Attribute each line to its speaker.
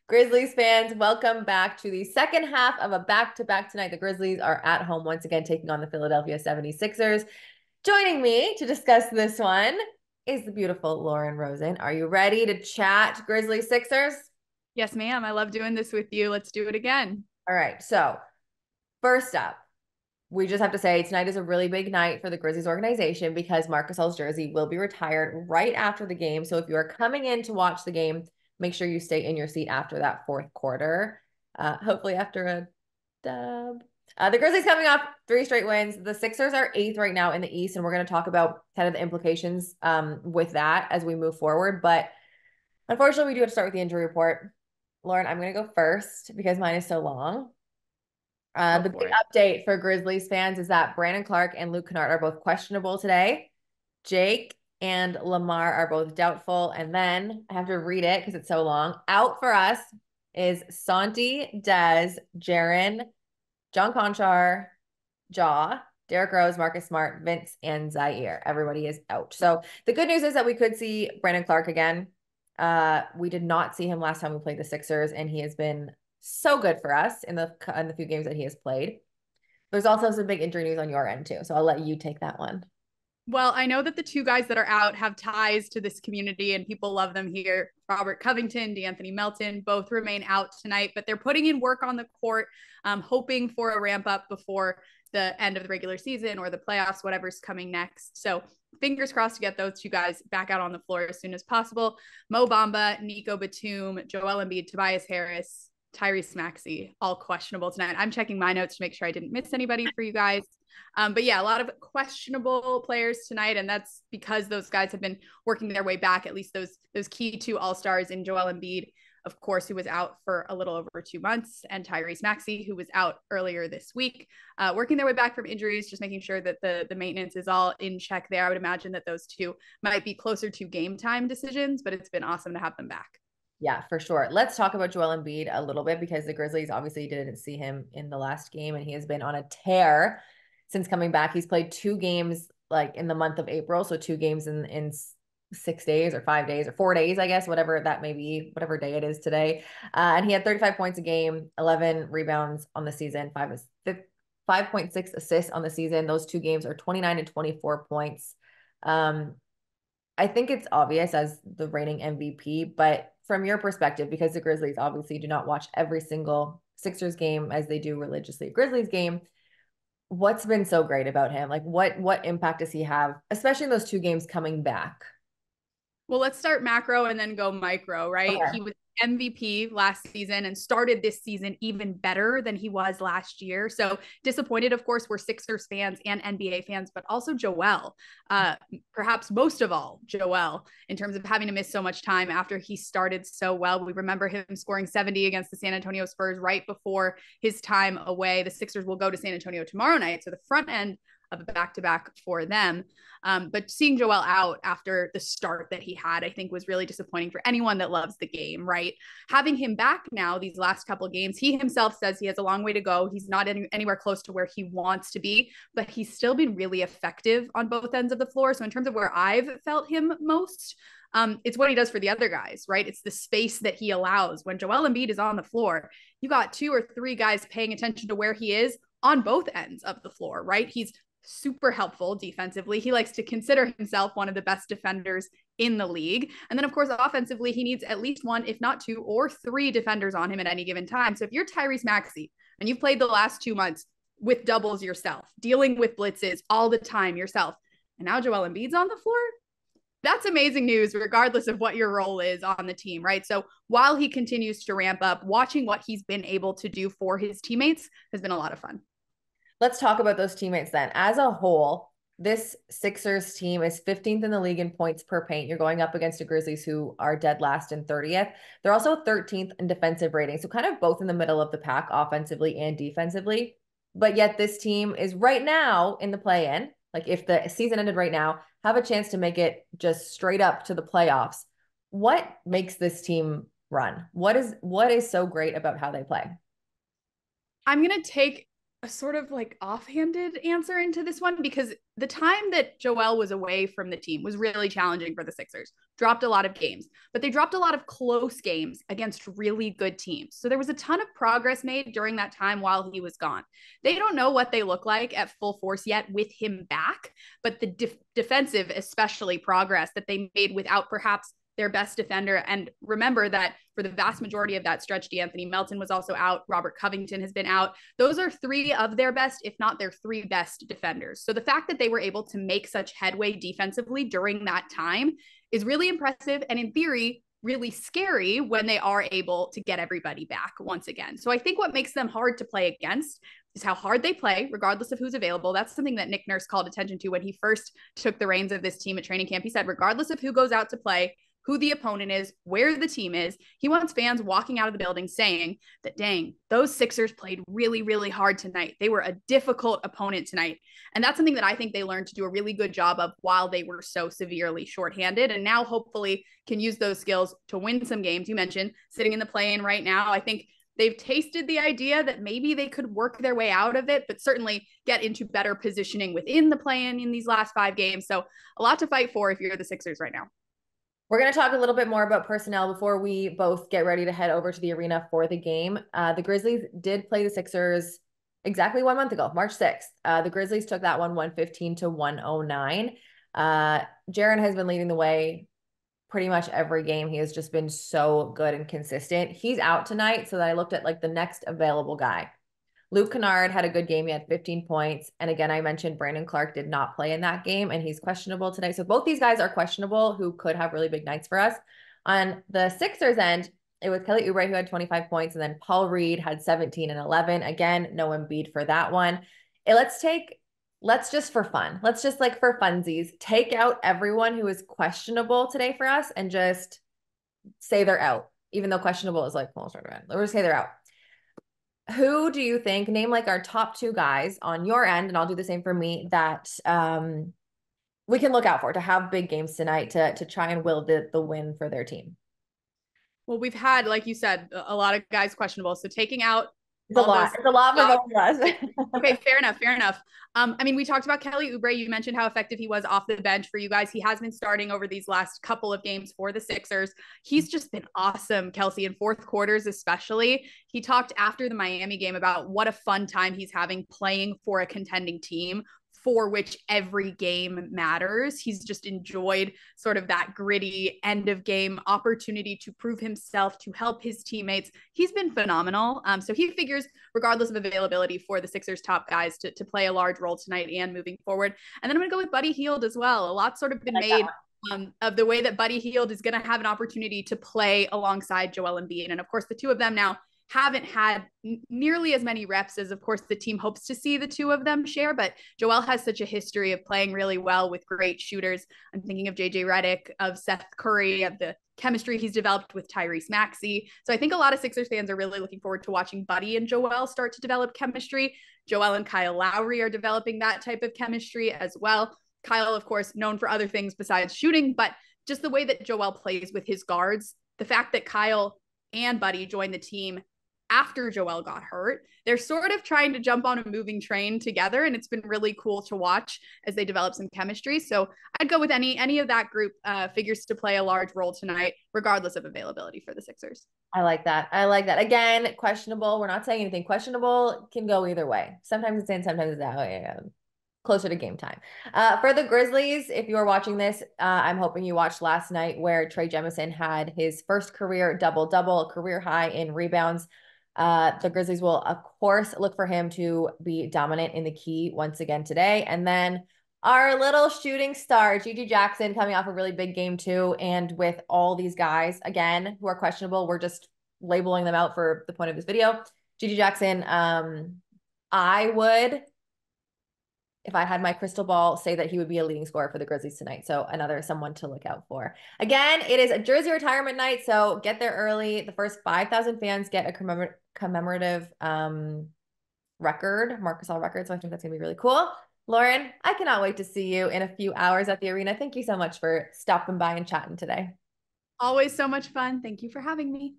Speaker 1: Grizzlies fans, welcome back to the second half of a back-to-back tonight. The Grizzlies are at home once again, taking on the Philadelphia 76ers. Joining me to discuss this one is the beautiful Lauren Rosen. Are you ready to chat Grizzlies-Sixers?
Speaker 2: Yes, ma'am. I love doing this with you. Let's do it again.
Speaker 1: All right, so first up, we just have to say tonight is a really big night for the Grizzlies organization because Marc Gasol's jersey will be retired right after the game. So if you are coming in to watch the game, make sure you stay in your seat after that fourth quarter. Hopefully after a dub. The Grizzlies coming off 3 straight wins. The Sixers are 8th right now in the East, and we're going to talk about kind of the implications with that as we move forward. But unfortunately, we do have to start with the injury report. Lauren, I'm going to go first because mine is so long.
Speaker 2: Go
Speaker 1: The
Speaker 2: for
Speaker 1: big
Speaker 2: it.
Speaker 1: update for Grizzlies fans is that Brandon Clark and Luke Kennard are both questionable today. Jake and Lamar are both doubtful. And then I have to read it because it's so long. Out for us is Santi, Dez, Jaren, John Conchar, Jaw, Derrick Rose, Marcus Smart, Vince, and Zaire. Everybody is out. So the good news is that we could see Brandon Clark again. We did not see him last time we played the Sixers, and he has been so good for us in the few games that he has played. There's also some big injury news on your end too, so I'll let you take that one.
Speaker 2: Well, I know that the two guys that are out have ties to this community and people love them here. Robert Covington, DeAnthony Melton, both remain out tonight, but they're putting in work on the court, hoping for a ramp up before the end of the regular season or the playoffs, whatever's coming next. So fingers crossed to get those two guys back out on the floor as soon as possible. Mo Bamba, Nico Batum, Joel Embiid, Tobias Harris, Tyrese Maxey, all questionable tonight. I'm checking my notes to make sure I didn't miss anybody for you guys. But yeah, a lot of questionable players tonight, and that's because those guys have been working their way back. At least those key two All Stars in Joel Embiid, of course, who was out for a little over 2 months, and Tyrese Maxey, who was out earlier this week, working their way back from injuries, just making sure that the maintenance is all in check there. I would imagine that those two might be closer to game time decisions, but it's been awesome to have them back.
Speaker 1: Yeah, for sure. Let's talk about Joel Embiid a little bit because the Grizzlies obviously didn't see him in the last game, and he has been on a tear since coming back. He's played 2 games like in the month of April, so 2 games in 6 days or 5 days or 4 days, I guess, whatever that may be, whatever day it is today. And he had 35 points a game, 11 rebounds on the season, 5.6 assists on the season. Those 2 games are 29 and 24 points. I think it's obvious as the reigning MVP, but from your perspective, because the Grizzlies obviously do not watch every single Sixers game as they do religiously a Grizzlies game, what's been so great about him? Like what impact does he have, especially in those 2 games coming back?
Speaker 2: Well, let's start macro and then go micro, right?
Speaker 1: Okay.
Speaker 2: He was MVP last season and started this season even better than he was last year. So disappointed, of course, we're Sixers fans and NBA fans, but also Joel, perhaps most of all, Joel, in terms of having to miss so much time after he started so well. We remember him scoring 70 against the San Antonio Spurs right before his time away. The Sixers will go to San Antonio tomorrow night. So the front end of a back-to-back for them. But seeing Joel out after the start that he had, I think was really disappointing for anyone that loves the game, right? Having him back now, these last couple of games, he himself says he has a long way to go. He's not anywhere close to where he wants to be, but he's still been really effective on both ends of the floor. So in terms of where I've felt him most, it's what he does for the other guys, right? It's the space that he allows. When Joel Embiid is on the floor, you got 2 or 3 guys paying attention to where he is on both ends of the floor, right? He's super helpful defensively. He likes to consider himself one of the best defenders in the league. And then, of course, offensively, he needs at least 1, if not 2 or 3 defenders on him at any given time. So if you're Tyrese Maxey and you've played the last 2 months with doubles yourself, dealing with blitzes all the time yourself, and now Joel Embiid's on the floor, that's amazing news, regardless of what your role is on the team, right? So while he continues to ramp up, watching what he's been able to do for his teammates has been a lot of fun.
Speaker 1: Let's talk about those teammates then. As a whole, this Sixers team is 15th in the league in points per paint. You're going up against the Grizzlies, who are dead last and 30th. They're also 13th in defensive rating. So kind of both in the middle of the pack, offensively and defensively. But yet this team is right now in the play-in. Like if the season ended right now, have a chance to make it just straight up to the playoffs. What makes this team run? What is so great about how they play?
Speaker 2: I'm going to take a sort of like offhanded answer into this one because the time that Joel was away from the team was really challenging for the Sixers. Dropped a lot of games, but they dropped a lot of close games against really good teams. So there was a ton of progress made during that time while he was gone. They don't know what they look like at full force yet with him back, but the defensive, especially progress that they made without perhaps their best defender. And remember that for the vast majority of that stretch, D'Anthony Melton was also out. Robert Covington has been out. Those are three of their best, if not their three best defenders. So the fact that they were able to make such headway defensively during that time is really impressive. And in theory, really scary when they are able to get everybody back once again. So I think what makes them hard to play against is how hard they play, regardless of who's available. That's something that Nick Nurse called attention to when he first took the reins of this team at training camp. He said, regardless of who goes out to play, who the opponent is, where the team is. He wants fans walking out of the building saying that, dang, those Sixers played really, really hard tonight. They were a difficult opponent tonight. And that's something that I think they learned to do a really good job of while they were so severely shorthanded. And now hopefully can use those skills to win some games. You mentioned sitting in the play-in right now. I think they've tasted the idea that maybe they could work their way out of it, but certainly get into better positioning within the play-in in these last 5 games. So a lot to fight for if you're the Sixers right now.
Speaker 1: We're going to talk a little bit more about personnel before we both get ready to head over to the arena for the game. The Grizzlies did play the Sixers exactly 1 month ago, March 6th. The Grizzlies took that one 115 to 109. Jaren has been leading the way pretty much every game. He has just been so good and consistent. He's out tonight, so that I looked at like the next available guy. Luke Kennard had a good game. He had 15 points. And again, I mentioned Brandon Clark did not play in that game, and he's questionable today. So both these guys are questionable who could have really big nights for us. On the Sixers end, it was Kelly Oubre who had 25 points, and then Paul Reed had 17 and 11. Again, no Embiid for that one. Let's just for fun, let's just like for funsies, take out everyone who is questionable today for us and just say they're out, even though questionable is like, well, let's just say they're out. Who do you think, name like our top 2 guys on your end, and I'll do the same for me, that we can look out for to have big games tonight to try and will the win for their team?
Speaker 2: Well, we've had, like you said, a lot of guys questionable. So taking out
Speaker 1: It's a lot. It's a lot for both of us.
Speaker 2: Okay, fair enough. Fair enough. I mean, we talked about Kelly Oubre. You mentioned how effective he was off the bench for you guys. He has been starting over these last couple of games for the Sixers. He's just been awesome, Kelcey, in fourth quarters, especially. He talked after the Miami game about what a fun time he's having playing for a contending team, for which every game matters. He's just enjoyed sort of that gritty end of game opportunity to prove himself, to help his teammates. He's been phenomenal. So he figures, regardless of availability, for the Sixers top guys to play a large role tonight and moving forward. And then I'm going to go with Buddy Hield as well. A lot's sort of been made of the way that Buddy Hield is going to have an opportunity to play alongside Joel Embiid. And of course, the two of them now haven't had nearly as many reps as, of course, the team hopes to see the two of them share. But Joel has such a history of playing really well with great shooters. I'm thinking of JJ Redick, of Seth Curry, of the chemistry he's developed with Tyrese Maxey. So I think a lot of Sixers fans are really looking forward to watching Buddy and Joel start to develop chemistry. Joel and Kyle Lowry are developing that type of chemistry as well. Kyle, of course, known for other things besides shooting, but just the way that Joel plays with his guards, the fact that Kyle and Buddy joined the team after Joel got hurt. They're sort of trying to jump on a moving train together, and it's been really cool to watch as they develop some chemistry. So I'd go with any of that group figures to play a large role tonight, regardless of availability for the Sixers.
Speaker 1: I like that. I like that. Again, questionable. We're not saying anything. Questionable can go either way. Sometimes it's in, sometimes it's out. Yeah. Closer to game time. For the Grizzlies, if you are watching this, I'm hoping you watched last night where Trey Jemison had his first career double-double, a career high in rebounds. The Grizzlies will, of course, look for him to be dominant in the key once again today. And then our little shooting star, Gigi Jackson, coming off a really big game too. And with all these guys, again, who are questionable, we're just labeling them out for the point of this video. Gigi Jackson, I would, if I had my crystal ball, say that he would be a leading scorer for the Grizzlies tonight. So another someone to look out for. Again, it is a jersey retirement night, so get there early. The first 5,000 fans get a commemorative record, Marc Gasol record. So I think that's going to be really cool. Lauren, I cannot wait to see you in a few hours at the arena. Thank you so much for stopping by and chatting today.
Speaker 2: Always so much fun. Thank you for having me.